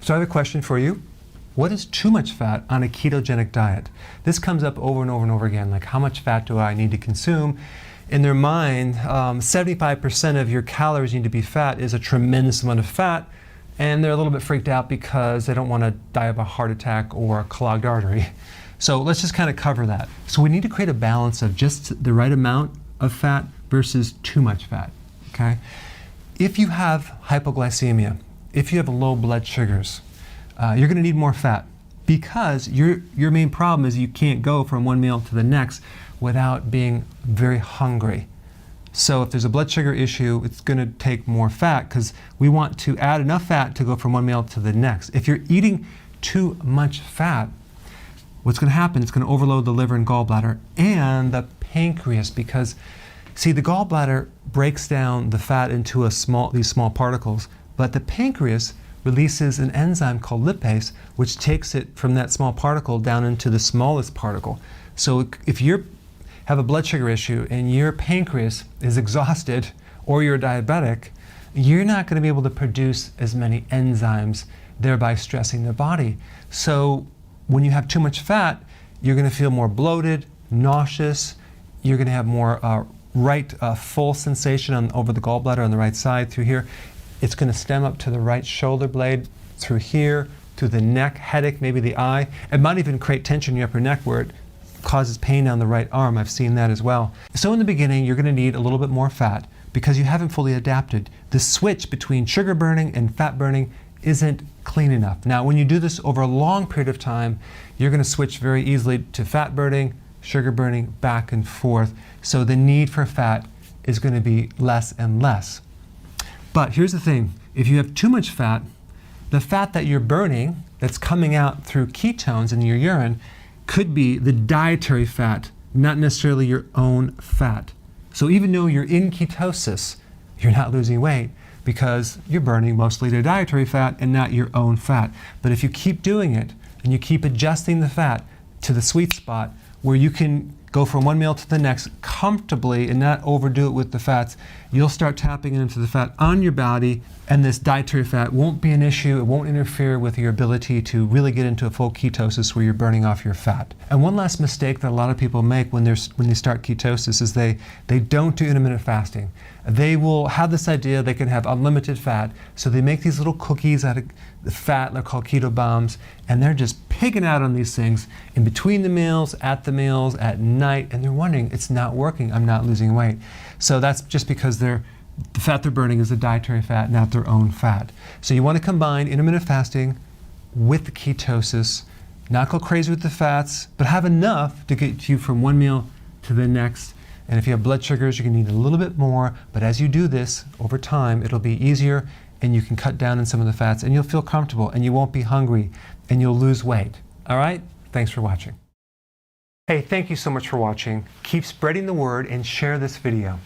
So I have a question for you. What is too much fat on a ketogenic diet? This comes up over and over and over again, like how much fat do I need to consume? In their mind, 75% of your calories need to be fat is a tremendous amount of fat, and they're a little bit freaked out because they don't want to die of a heart attack or a clogged artery. So let's just kind of cover that. So we need to create a balance of just the right amount of fat versus too much fat, okay? If you have hypoglycemia, if you have low blood sugars, you're going to need more fat because your main problem is you can't go from one meal to the next without being very hungry. So if there's a blood sugar issue, it's going to take more fat because we want to add enough fat to go from one meal to the next. If you're eating too much fat, what's going to happen, it's going to overload the liver and gallbladder and the pancreas because, see, the gallbladder breaks down the fat into these small particles, but the pancreas releases an enzyme called lipase, which takes it from that small particle down into the smallest particle. So if you have a blood sugar issue and your pancreas is exhausted or you're diabetic, you're not going to be able to produce as many enzymes, thereby stressing the body. So when you have too much fat, you're going to feel more bloated, nauseous, you're going to have more full sensation over the gallbladder on the right side through here. It's going to stem up to the right shoulder blade, through here, through the neck, headache, maybe the eye. It might even create tension in your upper neck where it causes pain down the right arm. I've seen that as well. So in the beginning, you're going to need a little bit more fat because you haven't fully adapted. The switch between sugar burning and fat burning isn't clean enough. Now, when you do this over a long period of time, you're going to switch very easily to fat burning, sugar burning, back and forth. So the need for fat is going to be less and less. But here's the thing, if you have too much fat, the fat that you're burning that's coming out through ketones in your urine could be the dietary fat, not necessarily your own fat. So even though you're in ketosis, you're not losing weight because you're burning mostly the dietary fat and not your own fat. But if you keep doing it and you keep adjusting the fat to the sweet spot where you can go from one meal to the next comfortably and not overdo it with the fats, you'll start tapping into the fat on your body, and this dietary fat won't be an issue. It won't interfere with your ability to really get into a full ketosis where you're burning off your fat. And one last mistake that a lot of people make when they start ketosis is they don't do intermittent fasting. They will have this idea they can have unlimited fat, so they make these little cookies out of the fat, they're called keto bombs, and they're just pigging out on these things in between the meals, at night, and they're wondering, it's not working, I'm not losing weight. So that's just because the fat they're burning is the dietary fat, not their own fat. So you want to combine intermittent fasting with the ketosis, not go crazy with the fats, but have enough to get you from one meal to the next. And if you have blood sugars, you can eat a little bit more, but as you do this over time, it'll be easier and you can cut down on some of the fats and you'll feel comfortable and you won't be hungry and you'll lose weight. All right? Thanks for watching. Hey, thank you so much for watching. Keep spreading the word and share this video.